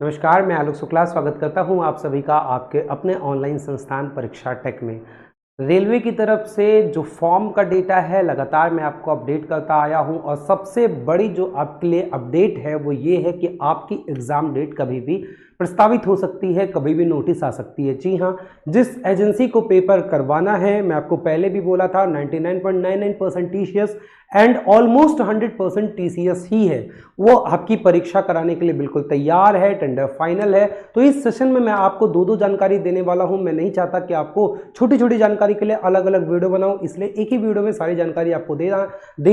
नमस्कार, मैं आलोक शुक्ला स्वागत करता हूं आप सभी का आपके अपने ऑनलाइन संस्थान परीक्षा टेक में। रेलवे की तरफ से जो फॉर्म का डेटा है लगातार मैं आपको अपडेट करता आया हूं और सबसे बड़ी जो आपके लिए अपडेट है वो ये है कि आपकी एग्ज़ाम डेट कभी भी प्रस्तावित हो सकती है, कभी भी नोटिस आ सकती है। जी हाँ, जिस एजेंसी को पेपर करवाना है, मैं आपको पहले भी बोला था 99.99% टीसीएस एंड ऑलमोस्ट 100% टीसीएस ही है, वो आपकी परीक्षा कराने के लिए बिल्कुल तैयार है। टेंडर फाइनल है। तो इस सेशन में मैं आपको दो जानकारी देने वाला हूं। मैं नहीं चाहता कि आपको छोटी छोटी जानकारी के लिए अलग अलग वीडियो बनाऊं, इसलिए एक ही वीडियो में सारी जानकारी आपको दे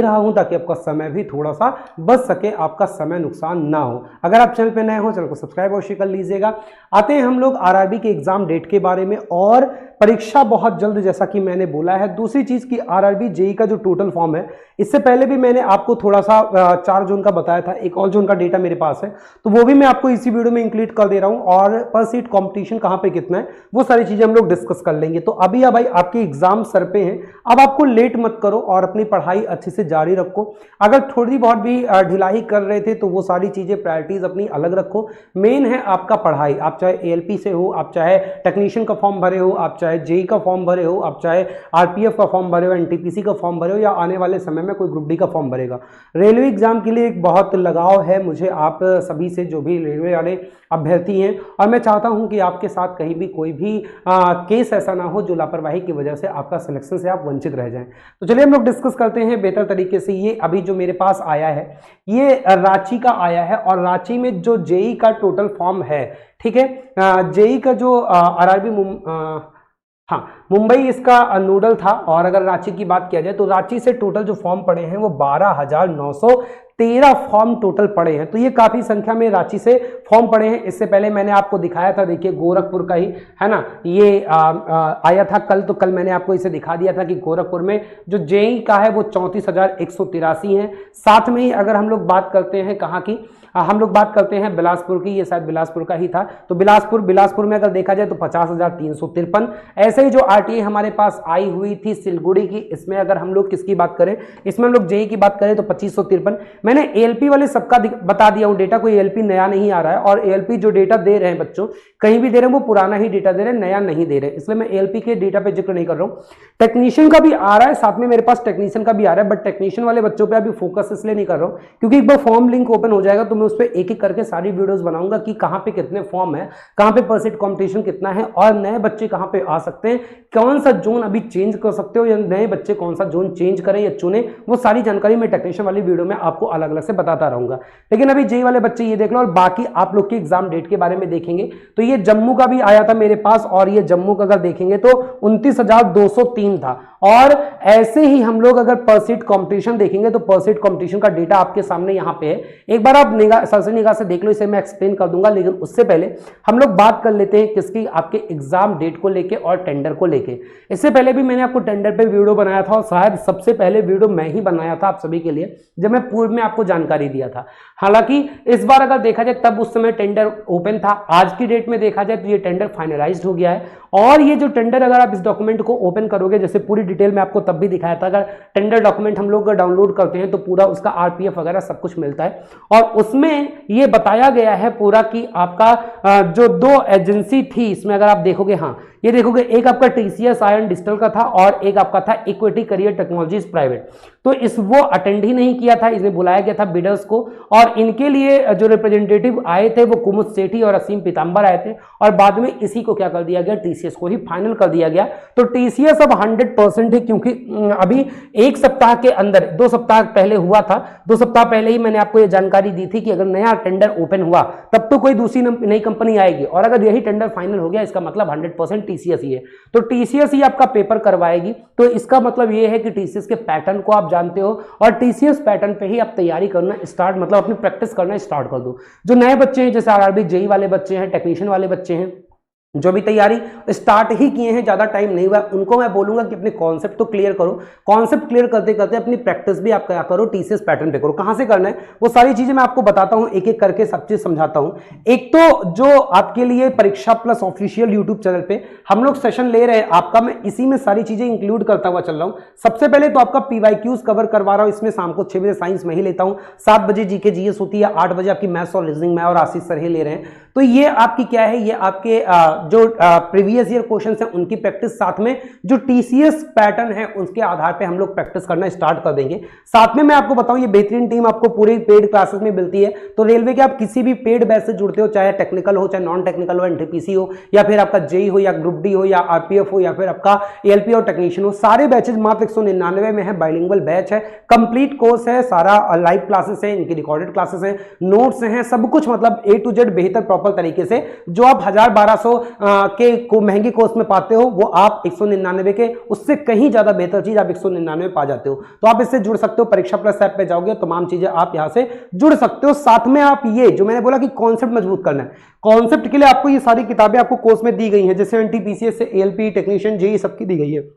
रहा हूं ताकि आपका समय भी थोड़ा सा बच सके, आपका समय नुकसान ना हो। अगर आप चैनल पर नए हो, चैनल को सब्सक्राइब अवश्य कर लीजिएगा। आते हैं हम लोग आरआरबी के एग्जाम डेट के बारे में, और परीक्षा बहुत जल्द जैसा कि मैंने बोला है। दूसरी चीज की आरआरबी जेई का जो टोटल फॉर्म है, इससे पहले भी मैंने आपको थोड़ा सा 4 जून का बताया था, एक और जून का डेटा मेरे पास है, तो वो भी मैं आपको इसी वीडियो में इंक्लूड कर दे रहा हूं। और पर सीट कंपटीशन कहां पे कितना है वो सारी चीजें हम लोग डिस्कस कर लेंगे। तो अभी अब भाई आपके एग्जाम सर पे हैं, अब आपको लेट मत करो और अपनी पढ़ाई अच्छे से जारी रखो। अगर थोड़ी बहुत भी ढिलाई कर रहे थे तो वो सारी चीजें प्रायोरिटीज अपनी अलग रखो। मेन है आपका पढ़ाई। आप चाहे एएलपी से हो, आप चाहे टेक्नीशियन का फॉर्म भरे हो, आप चाहे जेई का फॉर्म भरे हो, आप चाहे आरपीएफ का फॉर्म भरे हो, एनटीपीसी का फॉर्म भरे हो, या आने वाले समय में कोई ग्रुप डी का फॉर्म भरेगा। रेलवे एग्जाम के लिए एक बहुत लगाव है मुझे आप सभी से, जो भी रेलवे वाले अभ्यर्थी हैं, और मैं चाहता हूं कि आपके साथ कहीं भी कोई भी केस ऐसा ना हो जो लापरवाही की वजह से आपका सिलेक्शन से आप वंचित रह जाएं। तो चलिए हम लोग डिस्कस करते हैं बेहतर तरीके से। ये अभी जो मेरे पास आया है ये रांची का आया है, और रांची में जो जेई का टोटल फॉर्म है, ठीक है, जेई का जो आरआरबी मुंबई इसका नोडल था। और अगर रांची की बात किया जाए तो रांची से टोटल जो फॉर्म पड़े हैं वो 12,913 फॉर्म टोटल पड़े हैं। तो ये काफी संख्या में रांची से फॉर्म पड़े हैं। इससे पहले मैंने आपको दिखाया था, देखिए गोरखपुर का ही है ना, ये आया था कल, तो कल मैंने आपको इसे दिखा दिया था कि गोरखपुर में जो जेई का है वो 34,183 है। साथ में ही अगर हम लोग बात करते हैं कहाँ की, हम लोग बात करते हैं बिलासपुर की, ये शायद बिलासपुर का ही था, तो बिलासपुर में अगर देखा जाए तो 50,353। ऐसे ही जो आरटीए हमारे पास आई हुई थी सिलगुड़ी की, इसमें अगर हम लोग किसकी बात करें, इसमें हम लोग जेई की बात करें तो 2553। मैंने एएलपी वाले सबका बता दिया हूं डेटा, कोई एएलपी नया नहीं आ रहा है। और एएलपी जो डेटा दे रहे हैं बच्चों, कहीं भी दे रहे हैं वो पुराना ही डेटा दे रहे हैं, नया नहीं दे रहे, इसलिए मैं एएलपी के डेटा पे जिक्र नहीं कर रहा हूं। टेक्नीशियन का भी आ रहा है, साथ में मेरे पास टेक्नीशियन का भी आ रहा है, बट टेक्नीशियन वाले बच्चों पे अभी फोकस इसलिए नहीं कर रहा हूं क्योंकि एक बार फॉर्म लिंक ओपन हो जाएगा तो मैं उस पर एक एक करके सारी वीडियोस बनाऊंगा कि कहां पे कितने फॉर्म है, कहां पे परसेंट कंपटीशन कितना है, और नए बच्चे कहां पे आ सकते हैं, कौन सा जोन अभी चेंज कर सकते हो, या नए बच्चे कौन सा जोन चेंज करें या चुने, वो सारी जानकारी मैं टेक्नीशियन वाली वीडियो में आपको अलग अलग से बताता रहूंगा। लेकिन अभी जेई वाले बच्चे ये देख लो, और बाकी आप लोग की एग्जाम डेट के बारे में देखेंगे तो ये जम्मू का भी आया था मेरे पास, और ये जम्मू का अगर देखेंगे तो 29,203 था। और ऐसे ही हम लोग अगर पर सीट कंपटीशन देखेंगे तो पर सीट कंपटीशन का डेटा आपके सामने यहां पे है, एक बार आप सरसरी निगाह से देख लो, इसे मैं एक्सप्लेन कर दूंगा। लेकिन उससे पहले हम लोग बात कर लेते हैं किसकी, आपके एग्जाम डेट को लेके और टेंडर को लेके। इससे पहले भी मैंने आपको टेंडर पे वीडियो बनाया था, और शायद सबसे पहले वीडियो मैं ही बनाया था आप सभी के लिए, जब मैं पूर्व में आपको जानकारी दिया था। हालांकि इस बार अगर देखा जाए तब उस समय टेंडर ओपन था, आज की डेट में देखा जाए तो ये टेंडर फाइनलाइज्ड हो गया है। और ये जो टेंडर, अगर आप इस डॉक्यूमेंट को ओपन करोगे, जैसे पूरी डिटेल में आपको तब भी दिखाया था, अगर टेंडर डॉक्यूमेंट हम लोग डाउनलोड करते हैं तो पूरा उसका आरपीएफ वगैरह सब कुछ मिलता है, और उसमें ये बताया गया है पूरा कि आपका जो 2 एजेंसी थी इसमें अगर आप देखोगे, हाँ ये देखोगे, एक आपका टीसीएस आयन डिजिटल का था और एक आपका था इक्विटी करियर टेक्नोलॉजीज प्राइवेट। तो वो अटेंड ही नहीं किया था, इसमें बुलाया गया था बिडर्स को, और इनके लिए जो रिप्रेजेंटेटिव आए थे वो कुमुद सेठी और असीम पीताम्बर आए थे, और बाद में इसी को क्या कर दिया गया, टीसीएस को ही फाइनल कर दिया गया। तो टीसीएस अब 100% है, क्योंकि अभी एक सप्ताह के अंदर, 2 सप्ताह पहले हुआ था, 2 सप्ताह पहले ही मैंने आपको ये जानकारी दी थी कि अगर नया टेंडर ओपन हुआ तब तो कोई दूसरी नई कंपनी आएगी, और अगर यही टेंडर फाइनल हो गया इसका मतलब 100% टीसीएस ही है। तो टीसीएस ही आपका पेपर करवाएगी। तो इसका मतलब ये है कि टीसीएस के पैटर्न को आप जानते हो, और टीसीएस पैटर्न पे ही आप तैयारी करना स्टार्ट, मतलब अपनी प्रैक्टिस करना स्टार्ट कर दो। जो नए बच्चे हैं, जैसे आरआरबी जेई वाले बच्चे हैं, टेक्नीशियन वाले बच्चे हैं, जो भी तैयारी स्टार्ट ही किए हैं, ज्यादा टाइम नहीं हुआ, उनको मैं बोलूंगा कि अपने कॉन्सेप्ट तो क्लियर करो। कॉन्सेप्ट क्लियर करते करते अपनी प्रैक्टिस भी आप क्या करो, टीसीएस पैटर्न पे करो। कहां से करना है वो सारी चीजें मैं आपको बताता हूं, एक एक करके सब चीज समझाता हूं। एक तो जो आपके लिए परीक्षा प्लस ऑफिशियल यूट्यूब चैनल पे हम लोग सेशन ले रहे हैं आपका, मैं इसी में सारी चीजें इंक्लूड करता हुआ चल रहा हूं। सबसे पहले तो आपका पीवाईक्यूज कवर करवा रहा हूं, इसमें शाम को 6 बजे साइंस में ही लेता हूं, 7 बजे जीके जीएस होती है, 8 बजे आपकी मैथ्स और रीजनिंग में और आशीष सर ही ले रहे हैं। तो ये आपकी क्या है, ये आपके जो प्रीवियस ईयर क्वेश्चन है उनकी प्रैक्टिस, साथ में जो टीसीएस पैटर्न है उसके आधार पे हम लोग प्रैक्टिस करना स्टार्ट कर देंगे। साथ में मैं आपको बताऊं ये बेहतरीन टीम आपको पूरी पेड क्लासेस में मिलती है। तो रेलवे के आप किसी भी पेड बैच से जुड़ते हो, चाहे टेक्निकल हो, चाहे नॉन टेक्निकल हो, एनटीपीसी हो, या फिर आपका जेई हो, या ग्रुप डी हो, या आरपीएफ हो, या फिर आपका एएलपी और टेक्नीशियन हो, सारे बैचेज मात्र 199 में है। बाइलिंगुअल बैच है, कंप्लीट कोर्स है, सारा लाइव क्लासेस है, इनकी रिकॉर्डेड क्लासेस है, नोट्स हैं, सब कुछ मतलब ए टू जेड बेहतर प्रॉपर तरीके से। जो आप 1000-1200 के को महंगे कोर्स में पाते हो वो आप 199 के उससे कहीं ज्यादा बेहतर चीज आप 199 पा जाते हो। तो आप इससे जुड़ सकते हो, परीक्षा प्लस ऐप पे जाओगे, तमाम चीजें आप यहां से जुड़ सकते हो। साथ में आप ये जो मैंने बोला कि कॉन्सेप्ट मजबूत करना है, कॉन्सेप्ट के लिए आपको ये सारी किताबें आपको कोर्स में दी गई हैं, जैसे एनटीपीसीएस से एएलपी, टेक्नीशियन, जेई सबकी दी गई है।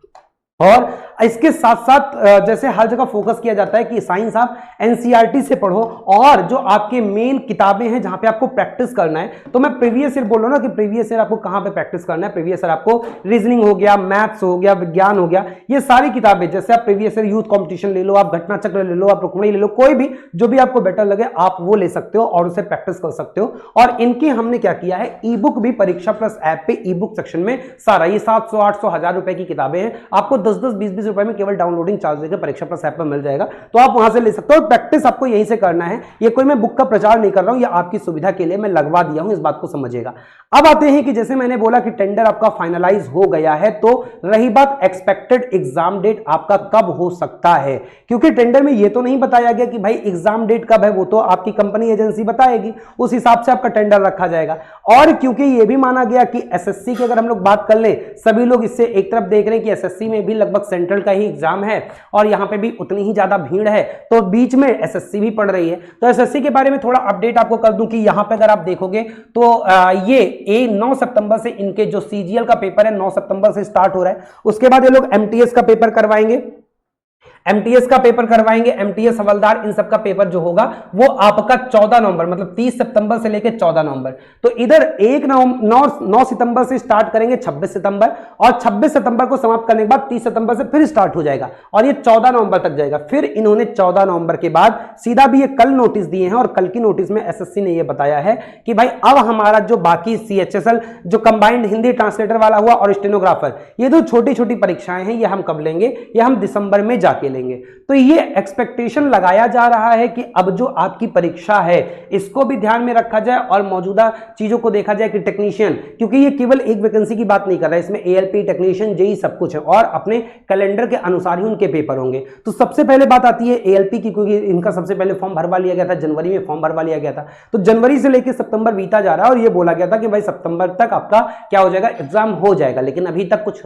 और इसके साथ साथ जैसे हर जगह फोकस किया जाता है कि साइंस आप एनसीईआरटी से पढ़ो, और जो आपके मेन किताबें हैं जहां पे आपको प्रैक्टिस करना है, तो मैं प्रीवियस ईयर बोल रहा हूं ना कि प्रीवियस ईयर आपको कहां पे प्रैक्टिस करना है। प्रीवियस ईयर आपको रीजनिंग हो गया, मैथ्स हो गया, विज्ञान हो गया, ये सारी किताबें, जैसे आप प्रीवियस ईयर यूथ कॉम्पिटिशन ले लो, आप घटना चक्र ले लो, आप रुक्मणी ले लो, कोई भी जो भी आपको बेटर लगे आप वो ले सकते हो और उसे प्रैक्टिस कर सकते हो। और इनकी हमने क्या किया है, ई बुक भी परीक्षा प्लस ऐप पे ई बुक सेक्शन में सारा ये 700, 800, 1000 रुपए की किताबें हैं, आपको 10-10, 20-20 रुपए में केवल डाउनलोडिंग चार्ज देकर परीक्षा प्लस ऐप पर मिल जाएगा। तो आप वहां से ले सकते हो। प्रैक्टिस आपको यहीं से करना है, ये कोई मैं बुक का प्रचार नहीं कर रहा हूं, ये आपकी सुविधा के लिए मैं लगवा दिया हूं, इस बात को समझिएगा। अब आते हैं कि जैसे मैंने बोला कि टेंडर आपका फाइनलाइज हो गया है, तो रही बात एक्सपेक्टेड एग्जाम डेट आपका कब हो सकता है, क्योंकि टेंडर में ये तो नहीं बताया गया कि भाई एग्जाम डेट कब है, वो तो आपकी कंपनी एजेंसी बताएगी, उस हिसाब से आपका टेंडर रखा जाएगा। और क्योंकि ये भी माना गया कि एसएससी की अगर हम लोग बात कर ले, सभी लोग इससे एक तरफ देख रहे हैं कि एसएससी में भी लगभग सेंट्रल का ही एग्जाम है और यहां पे भी उतनी ही ज्यादा भीड़ है, तो बीच में एसएससी भी पढ़ रही है। तो एसएससी के बारे में थोड़ा अपडेट आपको कर दूं कि यहां पे अगर आप देखोगे तो ये 9 सितंबर से इनके जो सीजीएल का पेपर है 9 सितंबर से स्टार्ट हो रहा है। उसके बाद ये लोग एमटीएस का पेपर करवाएंगे, एमटीएस का पेपर करवाएंगे, एमटीएस हवलदार, इन सब का पेपर जो होगा वो आपका 14 नवंबर, मतलब 30 सितंबर से लेकर 14 नवंबर। तो इधर 9 सितंबर से स्टार्ट करेंगे 26 सितंबर, और 26 सितंबर को समाप्त करने के बाद 30 सितंबर से फिर स्टार्ट हो जाएगा और ये 14 नवंबर तक जाएगा। फिर इन्होंने 14 नवंबर के बाद सीधा भी ये कल नोटिस दिए हैं, और कल की नोटिस में एसएससी ने ये बताया है कि भाई अब हमारा जो बाकी सीएचएसएल जो कंबाइंड हिंदी ट्रांसलेटर वाला हुआ और स्टेनोग्राफर, ये दो छोटी छोटी परीक्षाएं हैं, ये हम कब लेंगे, ये हम दिसंबर में जाके लेंगे। तो ये एक्सपेक्टेशन लगाया जा रहा है कि अब जो आपकी परीक्षा है इसको भी ध्यान में रखा जाए और मौजूदा चीजों को देखा जाए कि टेक्नीशियन, क्योंकि ये केवल एक वैकेंसी की बात नहीं कर रहा है, इसमें एएलपी, टेक्नीशियन, जेई सब कुछ है और अपने कैलेंडर के अनुसार ही उनके पेपर होंगे। तो सबसे पहले बात आती है एएलपी की, क्योंकि इनका सबसे पहले फॉर्म भरवा लिया गया था, जनवरी में फॉर्म भरवा लिया गया था। तो जनवरी से लेकर सितंबर बीता जा रहा है और ये बोला गया था कि भाई सितंबर तक आपका क्या हो जाएगा, एग्जाम हो जाएगा, लेकिन अभी तक कुछ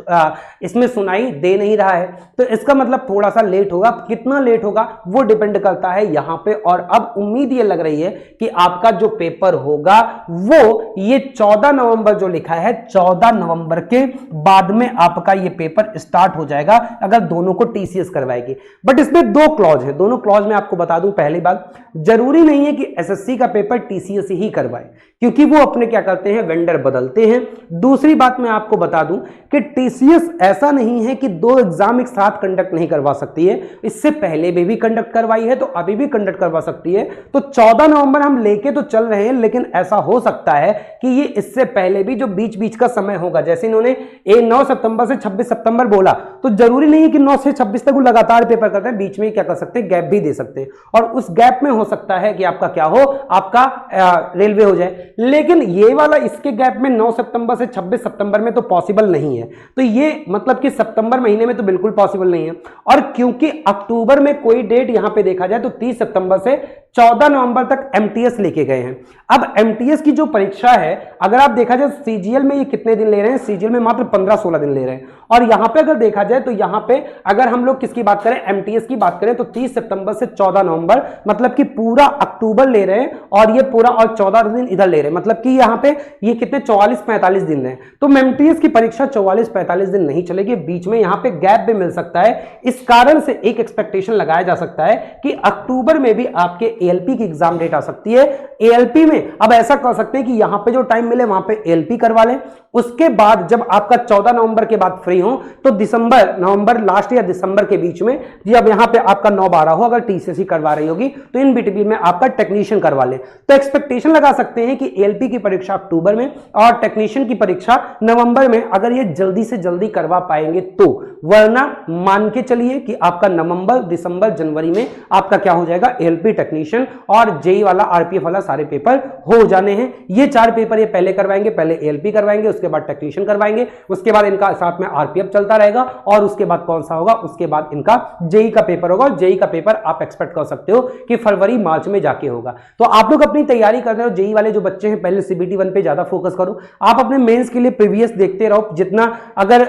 इसमें सुनाई दे नहीं रहा है। तो इसका मतलब थोड़ा सा लेट होगा, कितना लेट होगा वो डिपेंड करता है यहां पे। और अब उम्मीद ये लग रही है कि आपका जो पेपर होगा वो ये 14 नवंबर जो लिखा है, 14 नवंबर के बाद में आपका ये पेपर स्टार्ट हो जाएगा, अगर दोनों को टीसीएस करवाएगी। बट इसमें दो क्लॉज है, दोनों क्लॉज में आपको बता दूं, पहली बात जरूरी नहीं है कि एसएससी का पेपर टीसीएस ही करवाए, क्योंकि वो अपने क्या करते हैं, वेंडर बदलते हैं। दूसरी बात मैं आपको बता दूं कि टीसीएस ऐसा नहीं है कि दो एग्जाम एक साथ कंडक्ट नहीं करवा सकती है, इससे पहले भी कंडक्ट करवाई है, तो अभी भी कंडक्ट करवा सकती है। तो 14 नवंबर हम लेके तो चल रहे हैं, लेकिन ऐसा हो सकता है कि ये इससे पहले भी जो बीच बीच का समय होगा, जैसे इन्होंने 9 सितंबर से 26 सितंबर बोला, तो जरूरी नहीं है कि 9 से 26 तक वो लगातार पेपर करते हैं, बीच में क्या कर सकते हैं, गैप भी दे सकते हैं, और उस गैप में हो सकता है कि आपका क्या हो, आपका रेलवे हो जाए। लेकिन ये वाला इसके गैप में 9 सितंबर से 26 सितंबर में तो पॉसिबल नहीं है। तो ये मतलब कि सितंबर महीने में तो बिल्कुल पॉसिबल नहीं है। और क्योंकि अक्टूबर में कोई डेट यहां पे देखा जाए तो 30 सितंबर से 14 नवंबर तक एमटीएस लेके गए हैं। अब एमटीएस की जो परीक्षा है, अगर आप देखा जाए सीजीएल में ये कितने दिन ले रहे हैं, सीजीएल में मात्र 15-16 दिन ले रहे हैं। और यहां पे अगर देखा जाए तो यहां पे अगर हम लोग किसकी बात करें, एमटीएस की बात करें, तो 30 सितंबर से 14 नवंबर, मतलब कि पूरा अक्टूबर ले रहे हैं और ये पूरा और 14 दिन इधर ले रहे हैं, मतलब कि यहां पे ये कितने 44-45 दिन है। तो एमटीएस की परीक्षा 44-45 दिन नहीं चलेगी, बीच में यहां पे गैप भी मिल सकता है। इस कारण से एक एक्सपेक्टेशन लगाया जा सकता है कि अक्टूबर में भी आपके एएलपी की एग्जाम डेट आ सकती है। एएलपी में अब ऐसा कर सकते हैं कि यहां पे जो टाइम मिले वहां पे एएलपी करवा लें, उसके बाद जब आपका 14 नवंबर के बाद फ्री हो तो नवंबर लास्ट या दिसंबर के बीच में जी अब यहां पे आपका 9-12 हो, अगर टीसीएससी करवा रही होगी तो इन बिटवीन में आपका टेक्नीशियन करवा ले। तो एक्सपेक्टेशन लगा सकते हैं कि एएलपी की परीक्षा अक्टूबर में और टेक्नीशियन की परीक्षा नवंबर में, अगर ये जल्दी से जल्दी करवा पाएंगे तो, वरना मान के चलिए कि आपका नवंबर, दिसंबर, जनवरी में आपका क्या हो जाएगा, एएलपी, टेक्नीशियन और जेई वाला, आरपीएफ वाला सारे पेपर हो जाने हैं। ये 4 पेपर ये पहले करवाएंगे, पहले एएलपी करवाएंगे, उसके बाद टेक्नीशियन करवाएंगे, उसके बाद इनका साथ में आरपीएफ चलता रहेगा और उसके बाद कौन सा होगा, उसके बाद इनका जेई का पेपर होगा। जेई का पेपर आप एक्सपेक्ट कर सकते हो कि फरवरी मार्च में जाके होगा। तो आप लोग अपनी तैयारी कर रहे हो, जेई वाले जो बच्चे हैं पहले सीबीटी 1 पे ज्यादा फोकस करो। आप अपने मेंस के लिए प्रीवियस देखते रहो जितना, अगर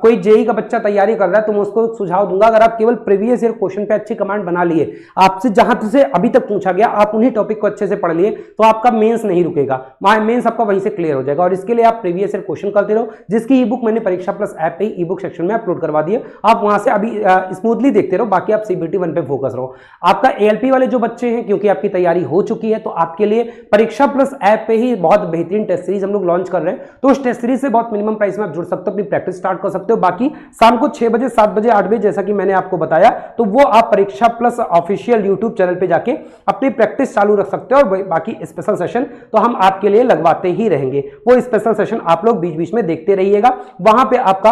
कोई जेई का बच्चा तैयारी कर रहा है तो मैं उसको सुझाव दूंगा, अगर आप केवल प्रीवियस ईयर क्वेश्चन पे अच्छी कमांड बना लिए, आपसे जहां से अभी तक पूछा गया आप उन्हीं टॉपिक को अच्छे से पढ़ लिए, तो आपका मेंस नहीं रुकेगा, मेंस आपका वहीं से क्लियर हो जाएगा। और इसके लिए आप प्रीवियस ईयर क्वेश्चन करते रहो, जिसकी ई बुक मैंने परीक्षा प्लस ऐप पे ई बुक सेक्शन में अपलोड करवा दिए, आप वहां से अभी स्मूथली देखते रहो। बाकी आप सीबीटी 1 पे फोकस रहो। आपका एएलपी वाले जो बच्चे हैं, क्योंकि आपकी तैयारी हो चुकी है, तो आपके लिए परीक्षा प्लस ऐप पे ही बहुत बेहतरीन टेस्ट सीरीज हम लोग लॉन्च कर रहे हैं। तो उस टेस्ट सीरीज से बहुत मिनिमम प्राइस में आप जुड़ सकते हो, अपनी प्रैक्टिस स्टार्ट कर सकते हो। बाकी शाम को 6 बजे, 7 बजे, 8 बजे जैसा कि मैंने आपको बताया, तो वो आप परीक्षा प्लस ऑफिशियल यूट्यूब चैनल पे जाके अपनी प्रैक्टिस चालू रख सकते हो। और बाकी स्पेशल सेशन तो हम आपके लिए लगवाते ही रहेंगे, वो स्पेशल सेशन आप लोग बीच बीच में देखते रहिएगा। वहां पे आपका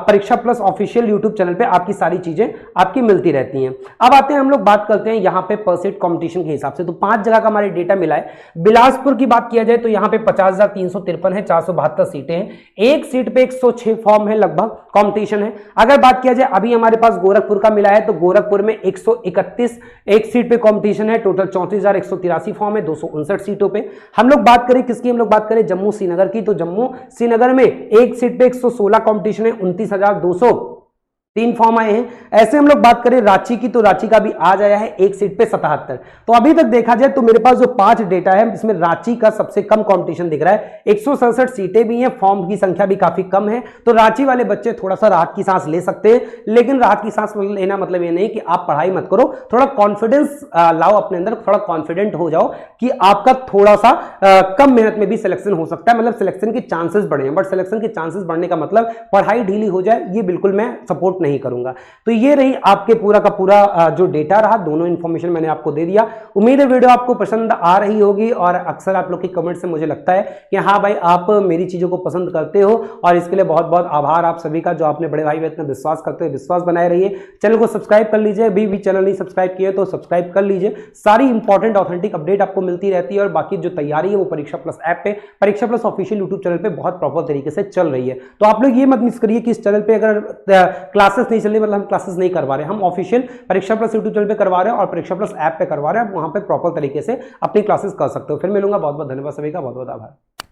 परीक्षा प्लस ऑफिशियल यूट्यूब चैनल पे आपकी सारी चीजें आपकी मिलती रहती हैं। अब आते हैं, हम लोग बात करते हैं यहाँ पे पर सीट कंपटीशन के हिसाब से। तो 5 जगह का हमारे डेटा मिला है। बिलासपुर की बात किया जाए तो यहाँ पे 50,353 है, 472 सीटें हैं, एक सीट पे 106 फॉर्म है, लगभग कंपटीशन है। अगर बात किया जाए अभी हमारे पास गोरखपुर का मिला है, तो गोरखपुर में 131 एक सीट पे कंपटीशन है, टोटल 34,183 फॉर्म है, 259 सीटों पे। हम लोग बात करें किसकी, हम लोग बात करें जम्मू श्रीनगर की, तो जम्मू श्रीनगर में एक सीट पे 116 कंपटीशन है, 29,203 फॉर्म आए हैं। ऐसे हम लोग बात करें रांची की, तो रांची का भी आज आया है, एक सीट पे 77। तो अभी तक देखा जाए तो मेरे पास जो 5 डेटा है, इसमें रांची का सबसे कम कंपटीशन दिख रहा है, 167 सीटें भी हैं, फॉर्म की संख्या भी काफी कम है। तो रांची वाले बच्चे थोड़ा सा राहत की सांस ले सकते हैं, लेकिन राहत की सांस लेना मतलब ये नहीं कि आप पढ़ाई मत करो, थोड़ा कॉन्फिडेंस लाओ अपने अंदर, थोड़ा कॉन्फिडेंट हो जाओ कि आपका थोड़ा सा कम मेहनत में भी सिलेक्शन हो सकता है, मतलब सिलेक्शन के चांसेस बढ़े। बट सिलेक्शन के चांसेस बढ़ने का मतलब पढ़ाई ढीली हो जाए, ये बिल्कुल मैं सपोर्ट नहीं करूंगा। तो ये रही आपके पूरा का पूरा जो डेटा रहा, दोनों इन्फॉर्मेशन मैंने आपको दे दिया। उम्मीद है वीडियो आपको पसंद आ रही होगी, और अक्सर आप लोग के कमेंट से मुझे लगता है कि हाँ भाई आप मेरी चीजों को पसंद करते हो, और इसके लिए बहुत बहुत आभार आप सभी का, जो आपने बड़े भाई में इतना विश्वास करते हो। विश्वास बनाए रहिए, चैनल को सब्सक्राइब कर लीजिए, अभी भी चैनल नहीं सब्सक्राइब किए तो सब्सक्राइब कर लीजिए। सारी इंपॉर्टेंट ऑथेंटिक अपडेट आपको मिलती रहती है, और बाकी जो तैयारी है वो परीक्षा प्लस ऐप पे, परीक्षा प्लस ऑफिशियल यूट्यूब चैनल पे बहुत प्रॉपर तरीके से चल रही है। तो आप लोग ये मत मिस करिए कि इस चैनल पे अगर क्लासेस नहीं चल रही, मतलब हम क्लासेस नहीं करवा रहे, हम ऑफिशियल परीक्षा प्लस यूट्यूब चैनल पे करवा रहे हैं और परीक्षा प्लस ऐप पे करवा रहे हैं। आप वहां पे प्रॉपर तरीके से अपनी क्लासेस कर सकते हो। फिर मिलूंगा, बहुत बहुत धन्यवाद सभी का, बहुत बहुत आभार।